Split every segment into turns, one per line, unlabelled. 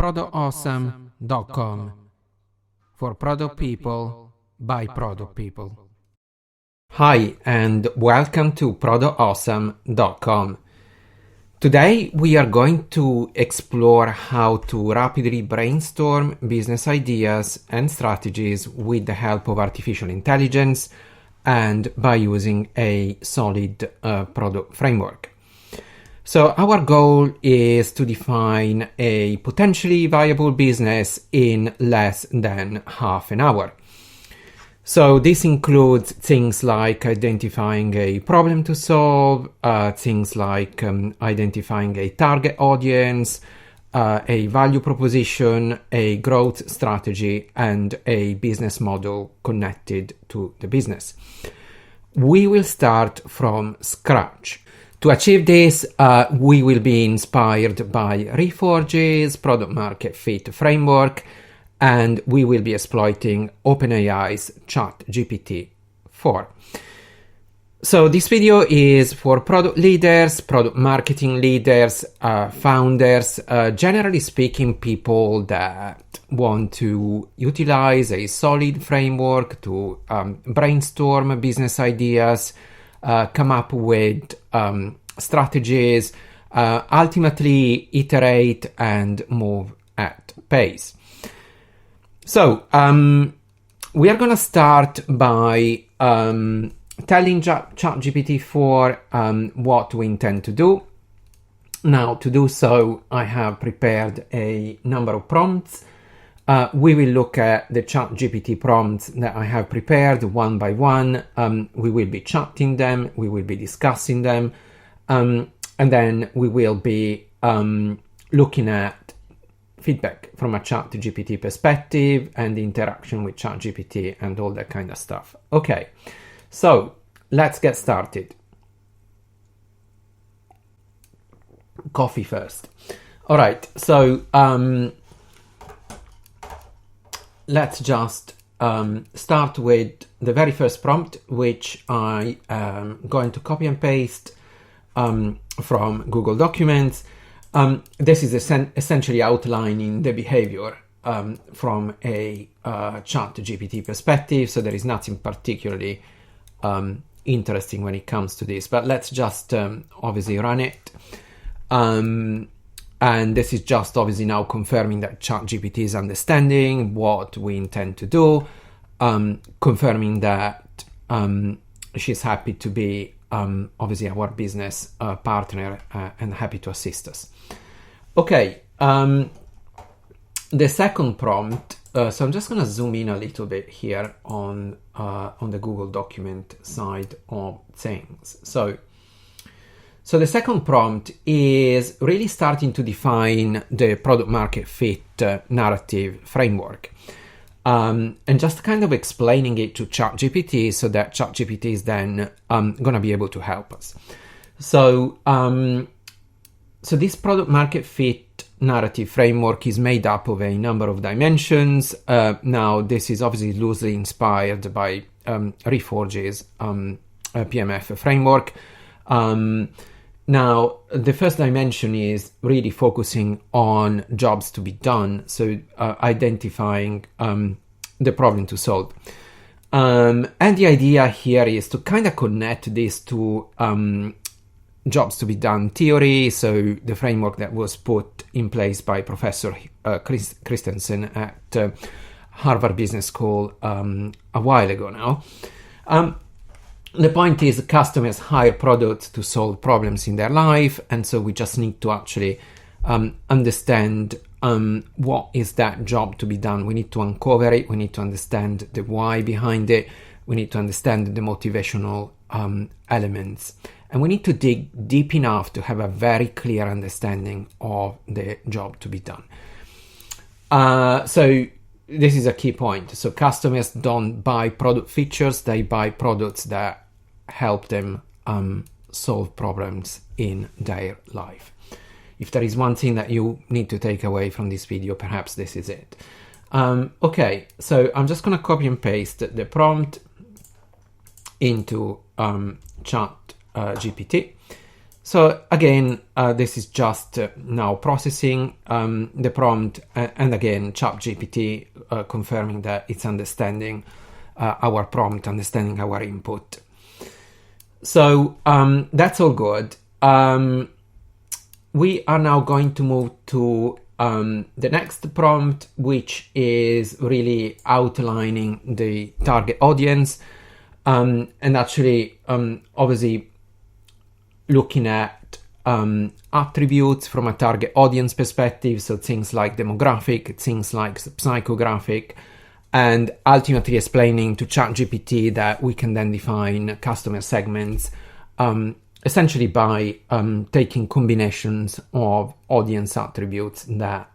productawesome.com. For product people, by product people. Hi, and welcome to productawesome.com. Today we are going to explore how to rapidly brainstorm business ideas and strategies with the help of artificial intelligence and by using a solid product framework. So our goal is to define a potentially viable business in less than half an hour. So this includes things like identifying a problem to solve, things like identifying a target audience, a value proposition, a growth strategy, and a business model connected to the business. We will start from scratch. To achieve this, we will be inspired by Reforge's product market fit framework, and we will be exploiting OpenAI's ChatGPT 4. So this video is for product leaders, product marketing leaders, founders, generally speaking, people that want to utilize a solid framework to brainstorm business ideas, come up with strategies, ultimately iterate and move at pace. So we are going to start by telling ChatGPT 4 what we intend to do. Now, to do so, I have prepared a number of prompts. We will look at the ChatGPT prompts that I have prepared one by one. We will be chatting them, we will be discussing them, and then we will be looking at feedback from a ChatGPT perspective and the interaction with ChatGPT and all that kind of stuff. Okay, so let's get started. Coffee first. All right, so let's just start with the very first prompt, which I am going to copy and paste from Google Documents. This is essentially outlining the behavior from a ChatGPT perspective, so there is nothing particularly interesting when it comes to this, but let's just obviously run it. And this is just obviously now confirming that ChatGPT is understanding what we intend to do, confirming that she's happy to be obviously our business partner and happy to assist us. Okay, the second prompt, so I'm just going to zoom in a little bit here on the Google document side of things. So the second prompt is really starting to define the product market fit narrative framework. And just kind of explaining it to ChatGPT so that ChatGPT is then going to be able to help us. So this product market fit narrative framework is made up of a number of dimensions. Now, this is obviously loosely inspired by Reforge's PMF framework. Now, the first dimension is really focusing on jobs to be done, so identifying the problem to solve. And the idea here is to kind of connect this to jobs to be done theory, so the framework that was put in place by Professor Christensen at Harvard Business School a while ago now. The point is customers hire products to solve problems in their life, and so we just need to actually understand what is that job to be done. We need to uncover it, we need to understand the why behind it, we need to understand the motivational elements, and we need to dig deep enough to have a very clear understanding of the job to be done. So this is a key point. So customers don't buy product features, they buy products that help them solve problems in their life. If there is one thing that you need to take away from this video, perhaps this is it. Okay, so I'm just going to copy and paste the prompt into ChatGPT. So again, this is just now processing the prompt, and again, ChatGPT confirming that it's understanding our prompt, understanding our input. So that's all good. We are now going to move to the next prompt, which is really outlining the target audience, and actually obviously looking at attributes from a target audience perspective, so things like demographic, things like psychographic, and ultimately explaining to ChatGPT that we can then define customer segments essentially by taking combinations of audience attributes that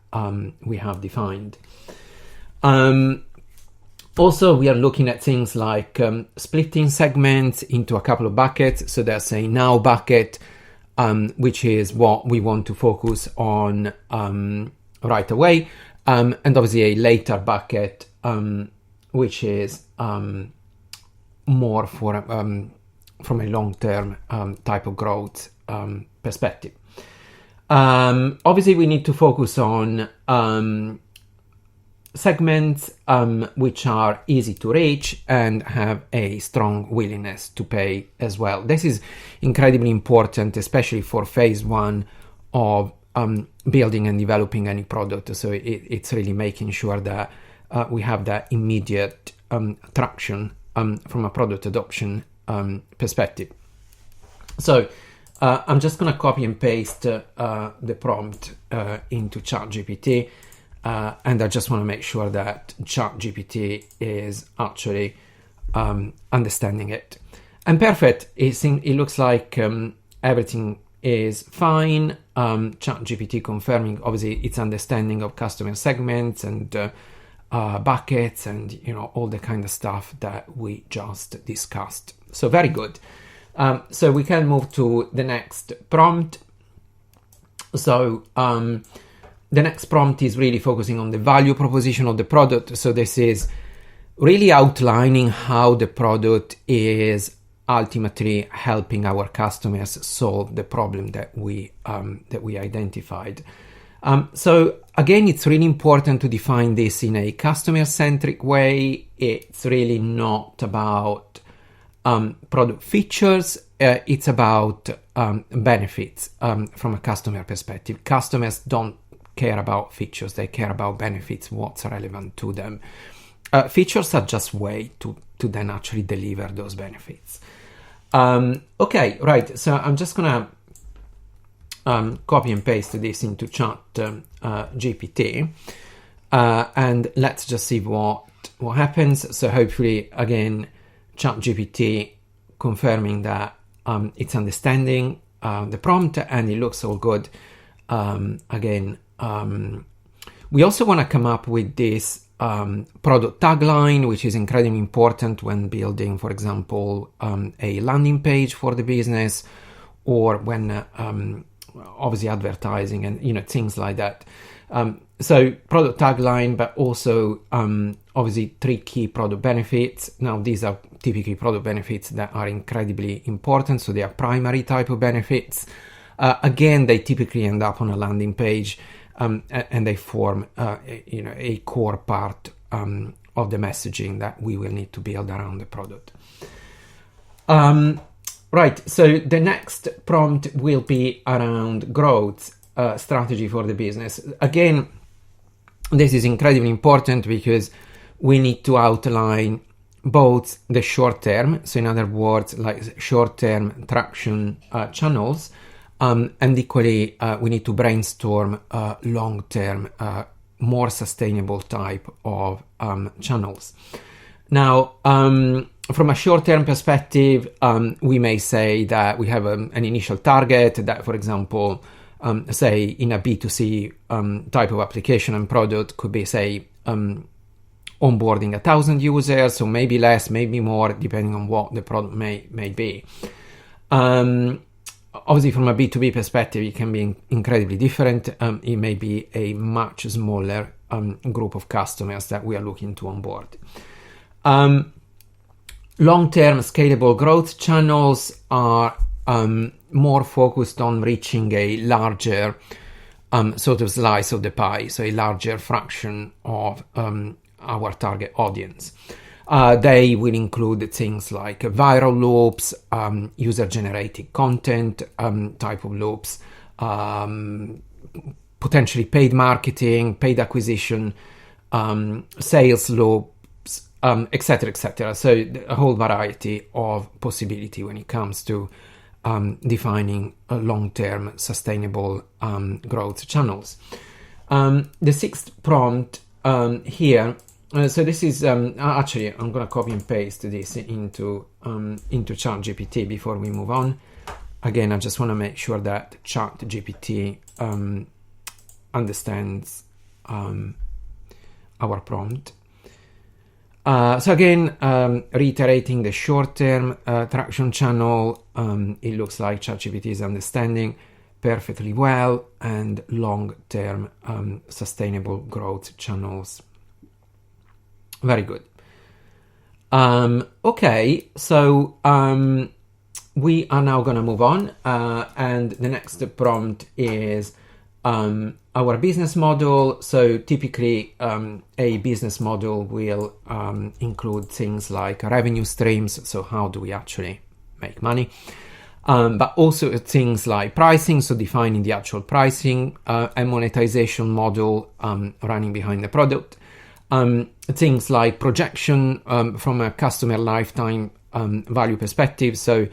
we have defined. Also, we are looking at things like splitting segments into a couple of buckets. So there's a now bucket, which is what we want to focus on right away. And obviously a later bucket, which is more for from a long-term type of growth perspective. Obviously, we need to focus on segments which are easy to reach and have a strong willingness to pay as well. This is incredibly important, especially for phase one of building and developing any product. So it's really making sure that we have that immediate traction from a product adoption perspective. So I'm just going to copy and paste the prompt into ChatGPT, and I just want to make sure that ChatGPT is actually understanding it. And perfect. It looks like everything is fine. ChatGPT confirming obviously its understanding of customer segments and buckets and all the kind of stuff that we just discussed. So very good. So we can move to the next prompt. So the next prompt is really focusing on the value proposition of the product. So this is really outlining how the product is ultimately helping our customers solve the problem that we identified. So again, it's really important to define this in a customer-centric way. It's really not about product features. It's about benefits from a customer perspective. Customers don't care about features. They care about benefits, what's relevant to them. Features are just way to then actually deliver those benefits. Okay, right. So I'm just going to copy and paste this into ChatGPT, and let's just see what happens. So hopefully, again, ChatGPT confirming that it's understanding the prompt and it looks all good. Again, we also want to come up with this product tagline, which is incredibly important when building, for example, a landing page for the business, or when obviously advertising and things like that. So product tagline, but also obviously 3 key product benefits. Now these are typically product benefits that are incredibly important, so they are primary type of benefits. Again, they typically end up on a landing page, and they form a core part of the messaging that we will need to build around the product. Right, so the next prompt will be around growth strategy for the business. Again, this is incredibly important because we need to outline both the short term, so in other words, like short-term traction channels, and equally we need to brainstorm long-term, more sustainable type of channels. Now, from a short-term perspective, we may say that we have an initial target that, for example, say in a B2C type of application and product could be, say, onboarding 1,000 users, or maybe less, maybe more, depending on what the product may be. Obviously, from a B2B perspective, it can be incredibly different. It may be a much smaller group of customers that we are looking to onboard. Long-term scalable growth channels are more focused on reaching a larger sort of slice of the pie, so a larger fraction of our target audience. They will include things like viral loops, user-generated content type of loops, potentially paid marketing, paid acquisition, sales loops, etc., etc. So a whole variety of possibility when it comes to defining long-term sustainable growth channels. The sixth prompt here. So this is actually I'm going to copy and paste this into ChatGPT before we move on. Again, I just want to make sure that ChatGPT understands our prompt. So again, reiterating the short-term traction channel, it looks like ChatGPT is understanding perfectly well, and long-term sustainable growth channels. Very good. Okay, so we are now going to move on, and the next prompt is our business model. So typically a business model will include things like revenue streams, so how do we actually make money, but also things like pricing, so defining the actual pricing, and monetization model running behind the product, things like projection from a customer lifetime value perspective, so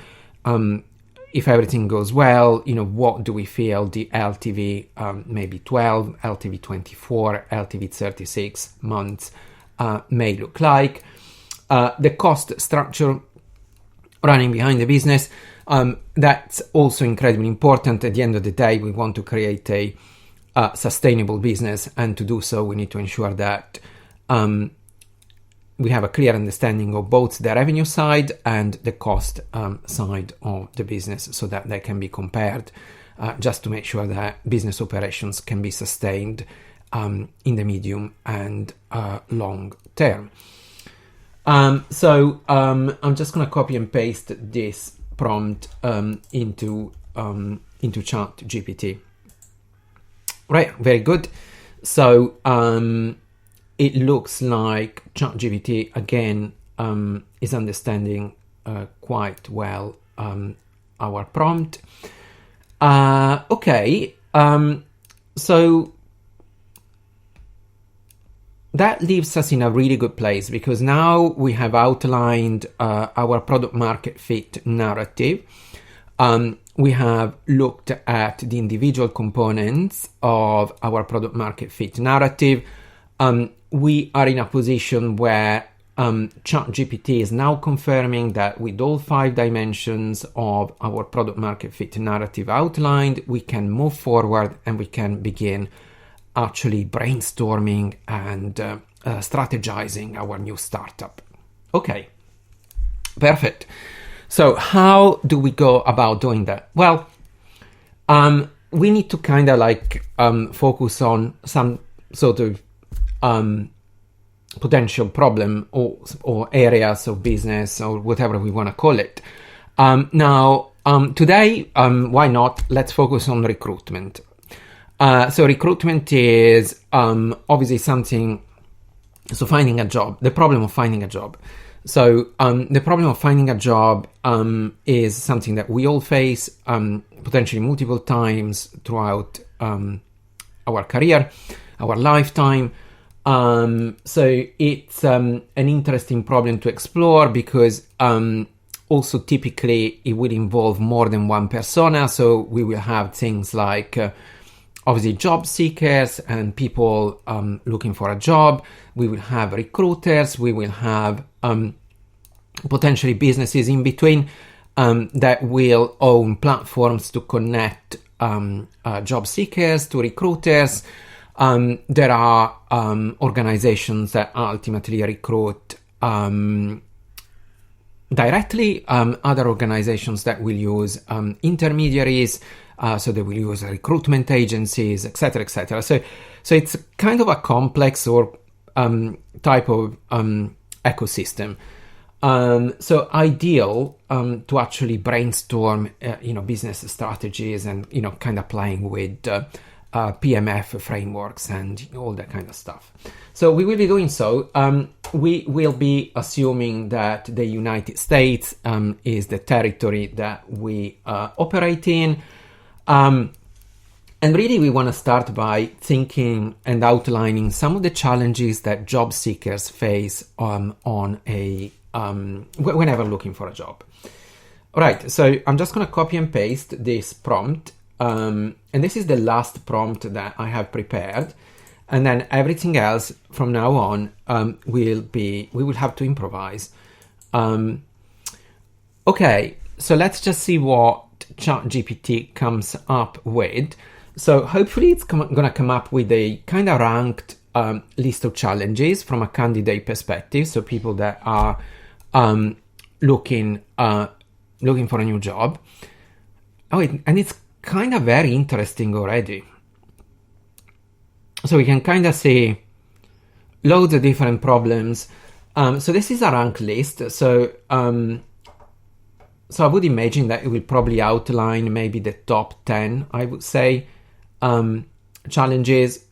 if everything goes well, what do we feel the LTV, maybe 12, LTV 24, LTV 36 months may look like. The cost structure running behind the business, that's also incredibly important. At the end of the day, we want to create a sustainable business, and to do so, we need to ensure that we have a clear understanding of both the revenue side and the cost side of the business, so that they can be compared, just to make sure that business operations can be sustained in the medium and long term. So I'm just going to copy and paste this prompt into ChatGPT. Right, very good. So it looks like ChatGPT again is understanding quite well our prompt. Okay, so that leaves us in a really good place, because now we have outlined our product market fit narrative. We have looked at the individual components of our product market fit narrative. We are in a position where ChatGPT is now confirming that with all 5 dimensions of our product market fit narrative outlined, we can move forward and we can begin actually brainstorming and strategizing our new startup. Okay, perfect. So how do we go about doing that? Well, we need to kind of like focus on some sort of potential problem or areas of business or whatever we want to call it. Now, today, why not? Let's focus on recruitment. So recruitment is obviously something, so finding a job, the problem of finding a job. So the problem of finding a job is something that we all face potentially multiple times throughout our career, our lifetime. So it's an interesting problem to explore, because also typically it will involve more than one persona. So we will have things like obviously job seekers and people looking for a job. We will have recruiters. We will have potentially businesses in between that will own platforms to connect job seekers to recruiters. There are organizations that ultimately recruit directly, other organizations that will use intermediaries, so they will use recruitment agencies, etc., etc. So it's kind of a complex or type of ecosystem. So ideal to actually brainstorm, business strategies and, kind of playing with PMF frameworks and all that kind of stuff. So we will be doing so. We will be assuming that the United States is the territory that we operate in. And really, we want to start by thinking and outlining some of the challenges that job seekers face whenever looking for a job. All right, so I'm just going to copy and paste this prompt. And this is the last prompt that I have prepared. And then everything else from now on we will have to improvise. Okay, so let's just see what ChatGPT comes up with. So hopefully it's going to come up with a kind of ranked list of challenges from a candidate perspective. So people that are looking for a new job. And it's kind of very interesting already. So we can kind of see loads of different problems. So this is a ranked list. So I would imagine that it will probably outline maybe the top 10, I would say, challenges.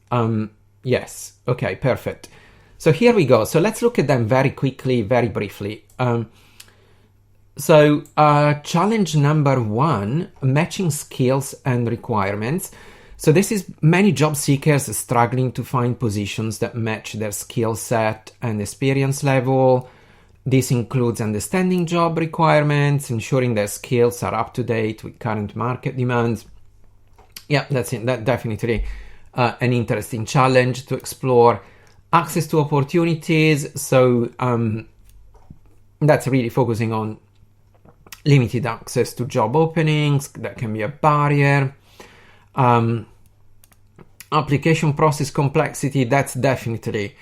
Yes. Okay, perfect. So here we go. So let's look at them very quickly, very briefly. Challenge number 1, matching skills and requirements. So this is many job seekers struggling to find positions that match their skill set and experience level. This includes understanding job requirements, ensuring their skills are up to date with current market demands. Yeah, that's it. That definitely an interesting challenge to explore. Access to opportunities. So that's really focusing on limited access to job openings. That can be a barrier. Application process complexity. That's definitely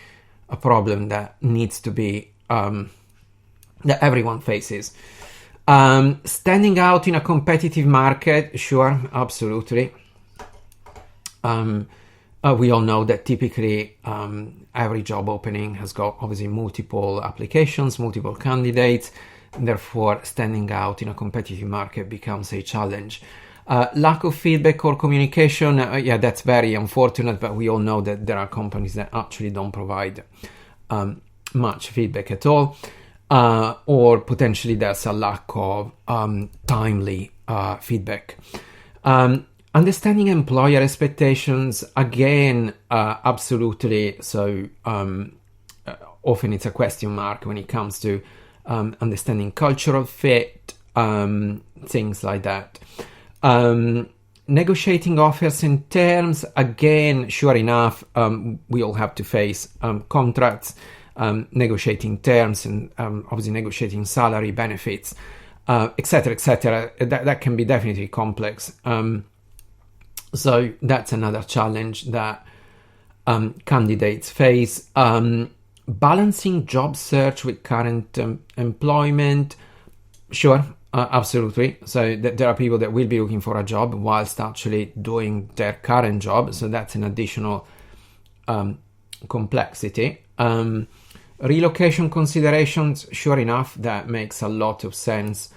a problem that needs to be that everyone faces. Standing out in a competitive market. Sure, absolutely. We all know that typically every job opening has got obviously multiple applications, multiple candidates. Therefore, standing out in a competitive market becomes a challenge. Lack of feedback or communication, that's very unfortunate, but we all know that there are companies that actually don't provide much feedback at all, or potentially there's a lack of timely feedback. Understanding employer expectations, again, absolutely. So often it's a question mark when it comes to understanding cultural fit, things like that. Negotiating offers and terms, again, sure enough, we all have to face contracts, negotiating terms, and obviously negotiating salary, benefits, etc., etc. That can be definitely complex. So that's another challenge that candidates face. Balancing job search with current employment, sure, absolutely. So there are people that will be looking for a job whilst actually doing their current job. So that's an additional complexity. Relocation considerations, sure enough, that makes a lot of sense.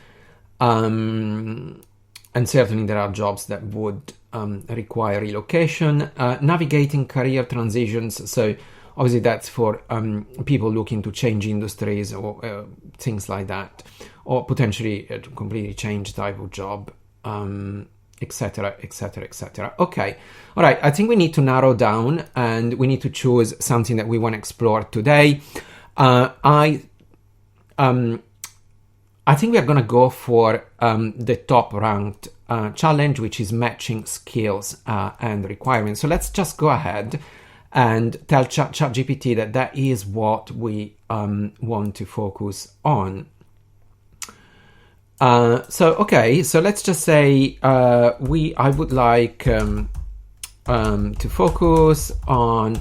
And certainly there are jobs that would require relocation. Navigating career transitions. So obviously that's for people looking to change industries or things like that, or potentially to completely change type of job, etc., etc., etc. Okay, all right. I think we need to narrow down and we need to choose something that we want to explore today. I think we are going to go for the top ranked challenge, which is matching skills and requirements. So let's just go ahead and tell ChatGPT that is what we want to focus on. So let's just say I would like to focus on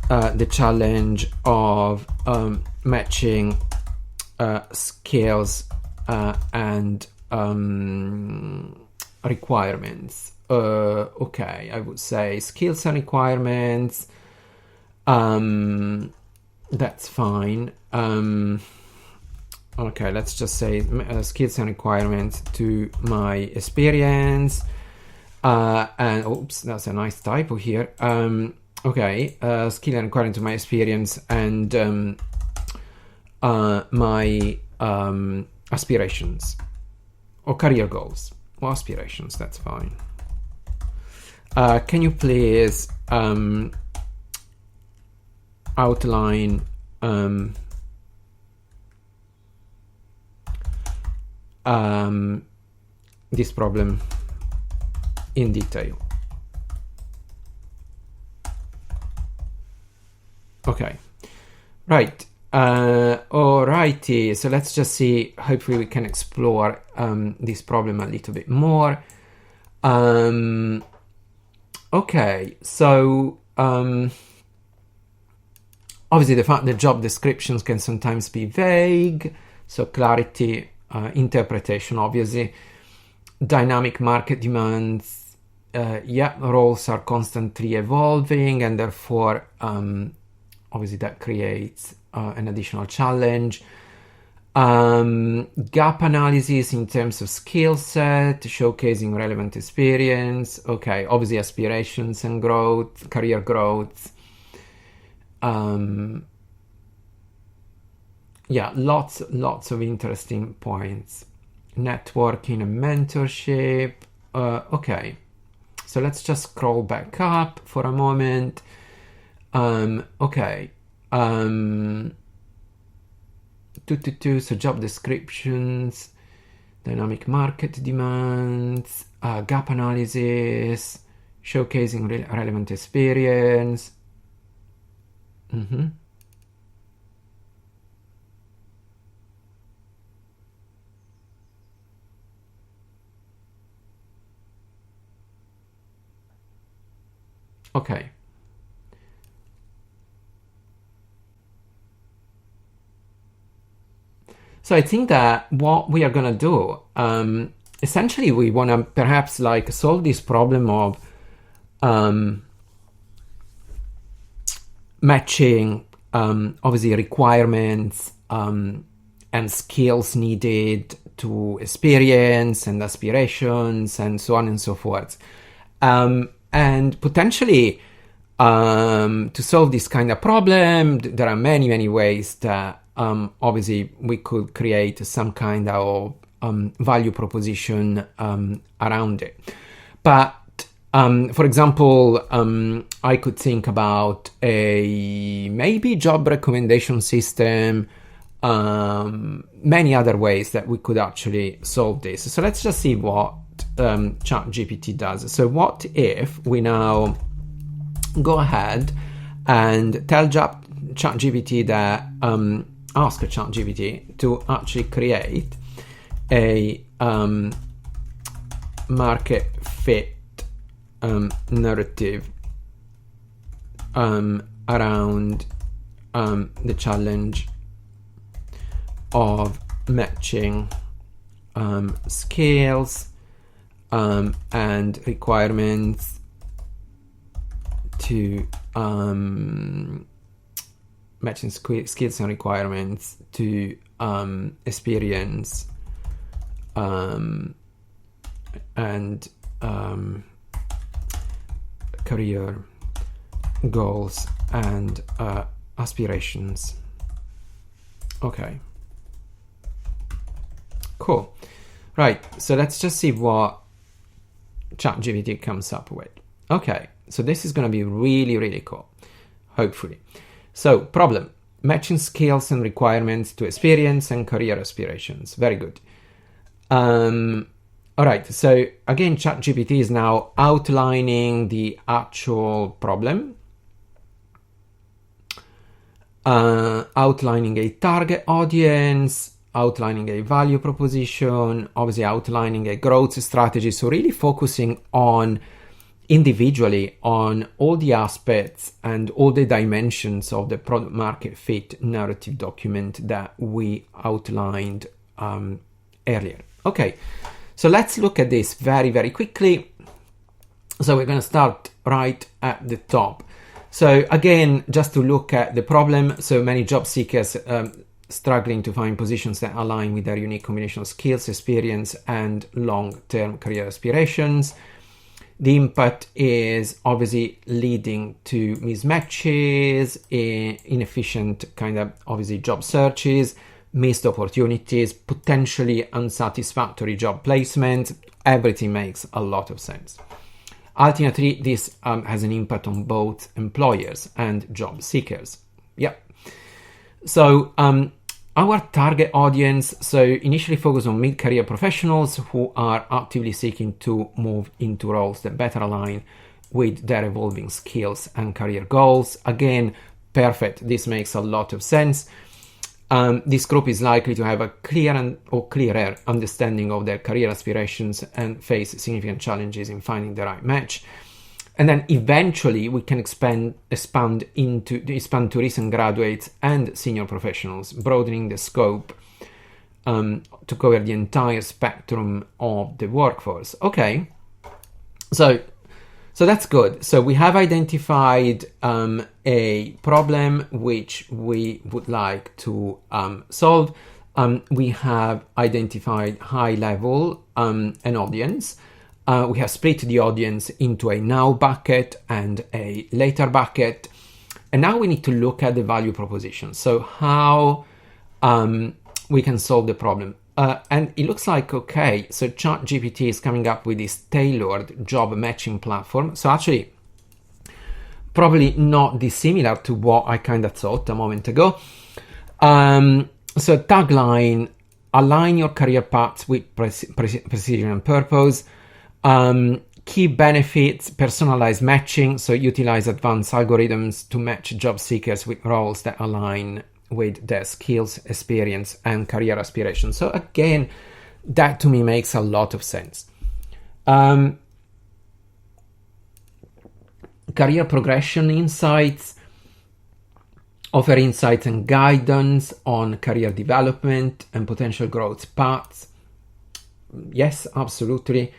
the challenge of matching skills and requirements. I would say skills and requirements. That's fine. Okay, let's just say skills and requirements to my experience. And oops, that's a nice typo here. Okay, skill and requirement to my experience and my aspirations or career goals or aspirations. That's fine. Can you please outline this problem in detail? Okay, right. Alrighty, so let's just see, hopefully we can explore this problem a little bit more. Okay, so obviously the fact that job descriptions can sometimes be vague, so clarity, interpretation, obviously. Dynamic market demands, roles are constantly evolving, and therefore obviously that creates an additional challenge. Gap analysis in terms of skill set, showcasing relevant experience. Okay, obviously aspirations and growth, career growth. Lots of interesting points. Networking and mentorship. Okay, so let's just scroll back up for a moment. Okay. So job descriptions, dynamic market demands, gap analysis, showcasing relevant experience. Okay. So I think that what we are going to do, essentially we want to perhaps like solve this problem of matching obviously requirements and skills needed to experience and aspirations and so on and so forth. And potentially to solve this kind of problem, there are many ways that obviously we could create some kind of value proposition around it. But for example, I could think about a maybe job recommendation system, many other ways that we could actually solve this. So let's just see what ChatGPT does. So what if we now go ahead and tell ChatGPT that ask ChatGPT to actually create a market fit narrative around the challenge of matching skills and requirements to matching skills and requirements to experience and career goals and aspirations. Okay, cool. Right, so let's just see what ChatGPT comes up with. Okay, so this is going to be really cool, hopefully. So, problem, matching skills and requirements to experience and career aspirations. Very good. All right, so again, ChatGPT is now outlining the actual problem, outlining a target audience, outlining a value proposition, obviously outlining a growth strategy. So really focusing on individually on all the aspects and all the dimensions of the product market fit narrative document that we outlined earlier. Okay, so let's look at this very quickly. So we're going to start right at the top. So again, just to look at the problem, so many job seekers struggling to find positions that align with their unique combination of skills, experience, and long-term career aspirations. The impact is obviously leading to mismatches, inefficient kind of obviously job searches, missed opportunities, potentially unsatisfactory job placement. Everything makes a lot of sense. Ultimately, this has an impact on both employers and job seekers. Yeah. So our target audience, so initially focus on mid-career professionals who are actively seeking to move into roles that better align with their evolving skills and career goals. Again, perfect. This makes a lot of sense. This group is likely to have a clearer understanding of their career aspirations and face significant challenges in finding the right match. And then eventually we can expand to recent graduates and senior professionals, broadening the scope to cover the entire spectrum of the workforce. Okay, so that's good. So we have identified a problem which we would like to solve. We have identified high level an audience. We have split the audience into a now bucket and a later bucket. And now we need to look at the value proposition. So how we can solve the problem. And it looks like, okay, so ChatGPT is coming up with this tailored job matching platform. So actually, probably not dissimilar to what I kind of thought a moment ago. So tagline, align your career path with precision and purpose. Key benefits, personalized matching. So utilize advanced algorithms to match job seekers with roles that align with their skills, experience, and career aspirations. So again, that to me makes a lot of sense. Career progression insights, offer insights and guidance on career development and potential growth paths. Yes, absolutely.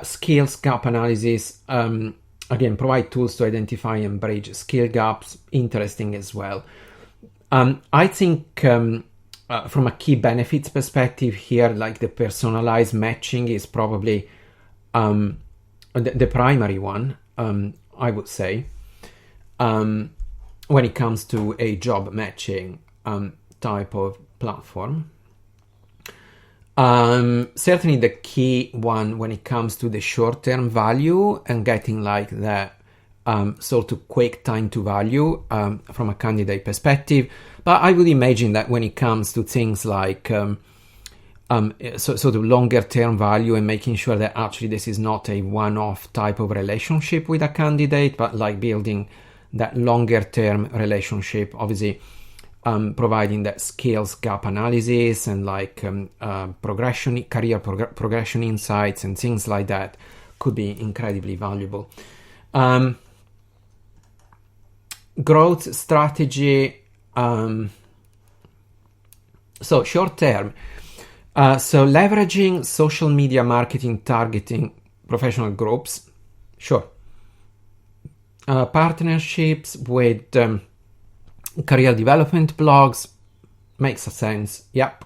Skills gap analysis, again, provide tools to identify and bridge skill gaps. Interesting as well. I think from a key benefits perspective here, like the personalized matching is probably the primary one, I would say, when it comes to a job matching type of platform. Certainly the key one when it comes to the short-term value and getting like that sort of quick time to value from a candidate perspective. But I would imagine that when it comes to things like sort of longer term value and making sure that actually this is not a one-off type of relationship with a candidate, but like building that longer term relationship, obviously providing that skills gap analysis and like career progression insights and things like that could be incredibly valuable. Growth strategy. So short term. So leveraging social media marketing, targeting professional groups. Sure. Partnerships with career development blogs makes sense. Yep.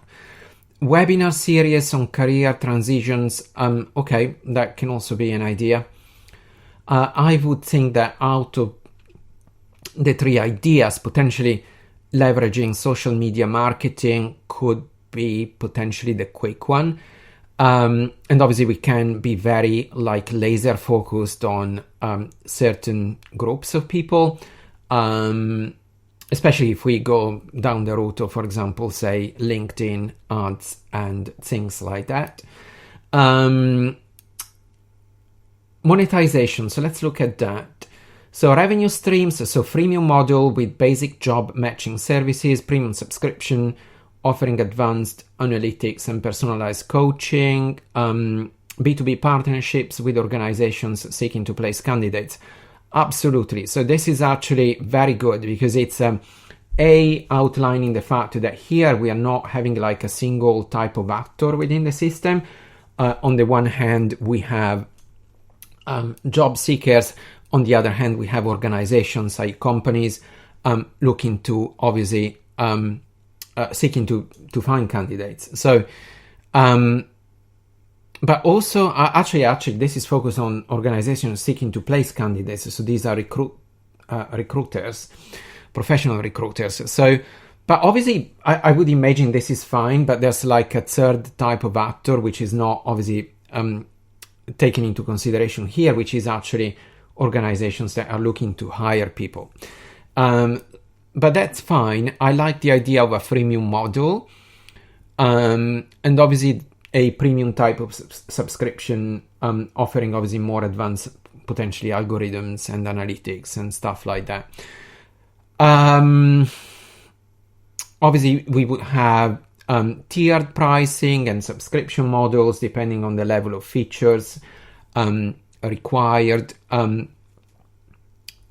Webinar series on career transitions. Okay, that can also be an idea. I would think that out of the three ideas, potentially leveraging social media marketing could be potentially the quick one. And obviously we can be very like laser focused on certain groups of people, especially if we go down the route of, for example, say LinkedIn ads and things like that. Monetization. So let's look at that. So revenue streams, so freemium model with basic job matching services, premium subscription, offering advanced analytics and personalized coaching, B2B partnerships with organizations seeking to place candidates. Absolutely. So this is actually very good because it's outlining the fact that here we are not having like a single type of actor within the system. On the one hand, we have job seekers. On the other hand, we have organizations like companies looking to obviously seeking to find candidates. So, but also actually, this is focused on organizations seeking to place candidates. So these are recruiters, professional recruiters. So, but obviously, I would imagine this is fine. But there's like a third type of actor, which is not obviously taken into consideration here, which is actually organizations that are looking to hire people. But that's fine. I like the idea of a freemium model, and obviously a premium type of subscription, offering obviously more advanced, potentially algorithms and analytics and stuff like that. Obviously, we would have tiered pricing and subscription models depending on the level of features required.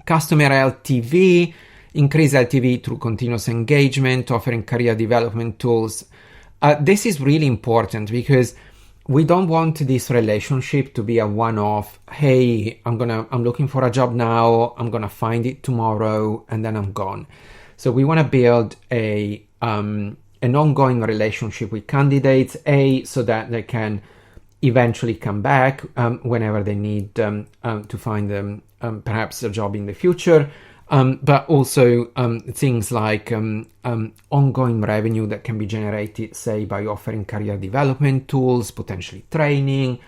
Customer LTV, increase LTV through continuous engagement, offering career development tools. This is really important because we don't want this relationship to be a one-off. Hey, I'm looking for a job now. I'm gonna find it tomorrow, and then I'm gone. So we want to build an ongoing relationship with candidates, so that they can eventually come back whenever they need to find perhaps a job in the future, but also things like ongoing revenue that can be generated, say, by offering career development tools, potentially training,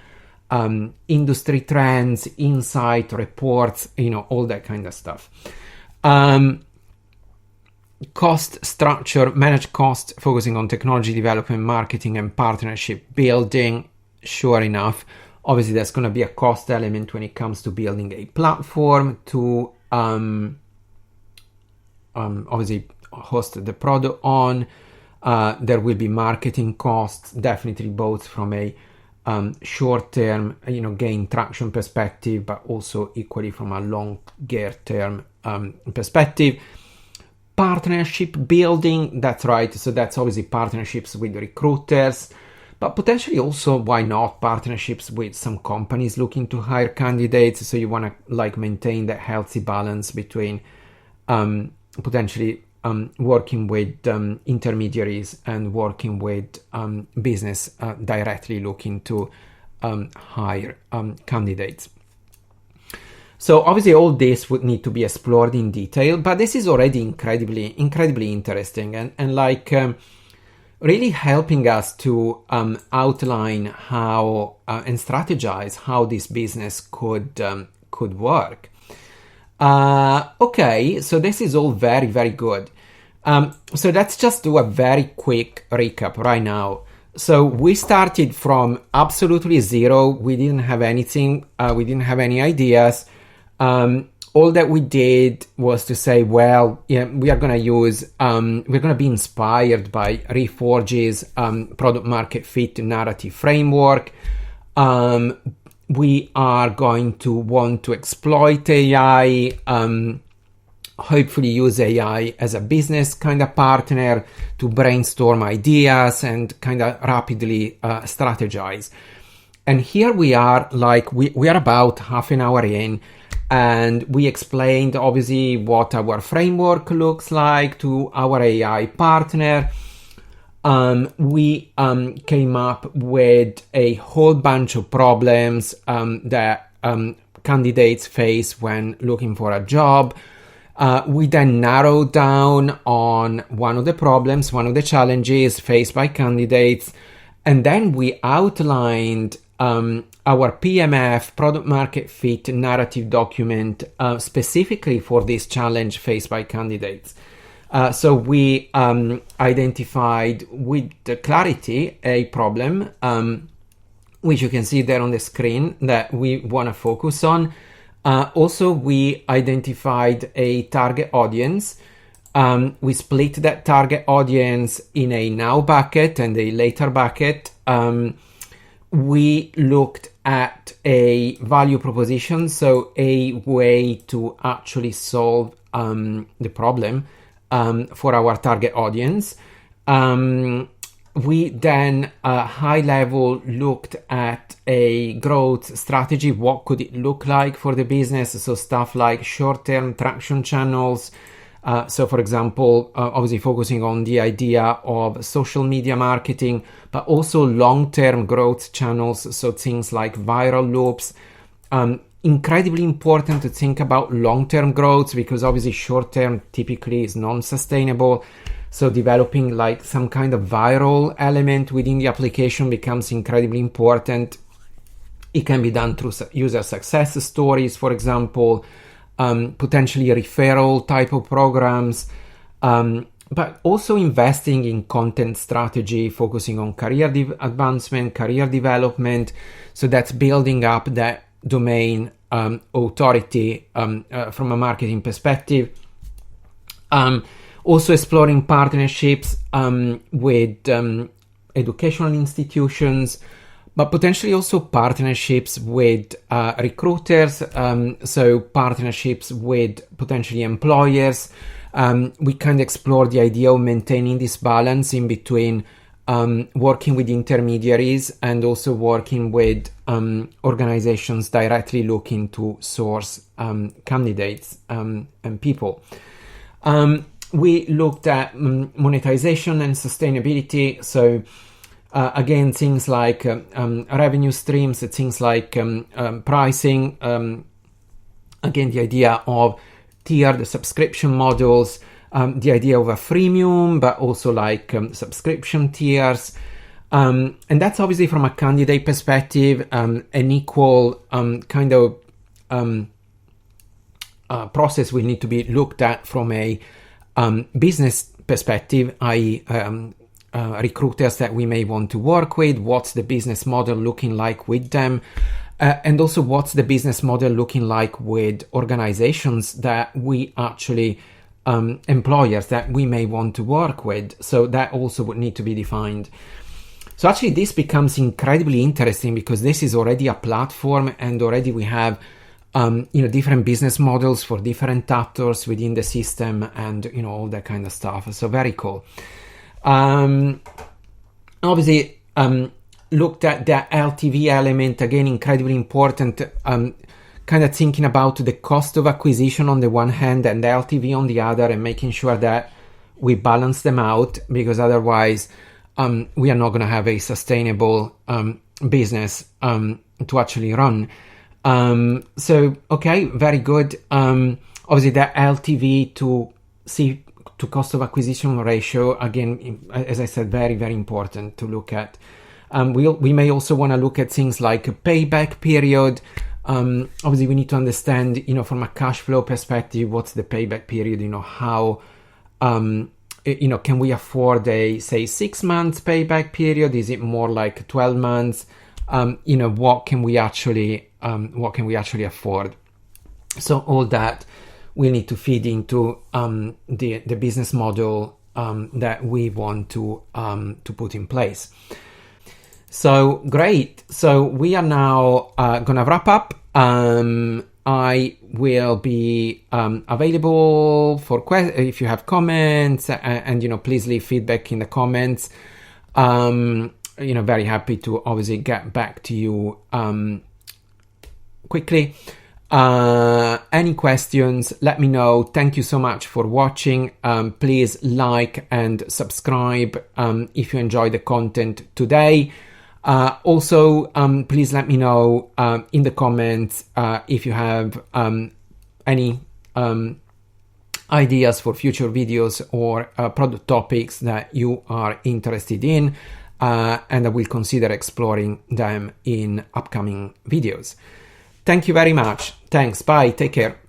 industry trends, insight, reports, all that kind of stuff. Cost structure, manage costs, focusing on technology development, marketing, and partnership building. Sure enough, obviously there's going to be a cost element when it comes to building a platform to obviously host the product on. There will be marketing costs, definitely both from a short-term, gain traction perspective, but also equally from a longer-term perspective. Partnership building, that's right. So that's obviously partnerships with recruiters, but potentially also, why not, partnerships with some companies looking to hire candidates. So you want to maintain that healthy balance between potentially working with intermediaries and working with business directly looking to hire candidates. So obviously all this would need to be explored in detail, but this is already incredibly interesting and really helping us to outline how and strategize how this business could work. Okay, so this is all very, very good. So let's just do a very quick recap right now. So we started from absolutely zero. We didn't have anything. We didn't have any ideas. All that we did was to say, well, yeah, we are going to use, we're going to be inspired by Reforge's product market fit narrative framework. We are going to want to exploit AI, hopefully use AI as a business kind of partner to brainstorm ideas and kind of rapidly strategize. And here we are, we are about half an hour in, and we explained obviously what our framework looks like to our AI partner. We came up with a whole bunch of problems that candidates face when looking for a job. We then narrowed down on one of the problems, one of the challenges faced by candidates, and then we outlined our PMF, product market fit narrative document, specifically for this challenge faced by candidates. So we identified with clarity a problem, which you can see there on the screen, that we want to focus on. Also, we identified a target audience. We split that target audience in a now bucket and a later bucket. We looked at a value proposition, so a way to actually solve the problem for our target audience. We then high level looked at a growth strategy. What could it look like for the business? So stuff like short-term traction channels, So for example, obviously focusing on the idea of social media marketing, but also long-term growth channels. So things like viral loops. Incredibly important to think about long-term growth, because obviously short-term typically is non-sustainable. So developing like some kind of viral element within the application becomes incredibly important. It can be done through user success stories, for example, potentially referral type of programs, but also investing in content strategy, focusing on career advancement, career development. So that's building up that domain authority from a marketing perspective. Also exploring partnerships with educational institutions, but potentially also partnerships with recruiters, so partnerships with potentially employers. We kind of explore the idea of maintaining this balance in between working with intermediaries and also working with organizations directly looking to source candidates and people. We looked at monetization and sustainability. So again, things like revenue streams, things like pricing. Again, the idea of tiered subscription models, the idea of a freemium, but also like subscription tiers. And that's obviously from a candidate perspective, an equal kind of process will need to be looked at from a business perspective, i.e. Recruiters that we may want to work with, what's the business model looking like with them, and also what's the business model looking like with organizations that we actually, employers that we may want to work with. So that also would need to be defined. So actually this becomes incredibly interesting, because this is already a platform and already we have different business models for different actors within the system and, all that kind of stuff. So very cool. Obviously, looked at the LTV element, again, incredibly important, kind of thinking about the cost of acquisition on the one hand and the LTV on the other, and making sure that we balance them out, because otherwise we are not going to have a sustainable business to actually run. So, okay, very good. Obviously, the LTV to cost of acquisition ratio, again, as I said, very, very important to look at. We may also want to look at things like a payback period. Obviously, we need to understand, from a cash flow perspective, what's the payback period, how, can we afford a, say, 6 months payback period? Is it more like 12 months? What can we actually afford? So all that we need to feed into the business model that we want to put in place. So great. So we are now gonna wrap up. I will be available for if you have comments, and please leave feedback in the comments. Very happy to obviously get back to you quickly. Any questions, let me know. Thank you so much for watching. Please like and subscribe if you enjoy the content today. Also, please let me know in the comments if you have any ideas for future videos or product topics that you are interested in, and I will consider exploring them in upcoming videos. Thank you very much. Thanks. Bye. Take care.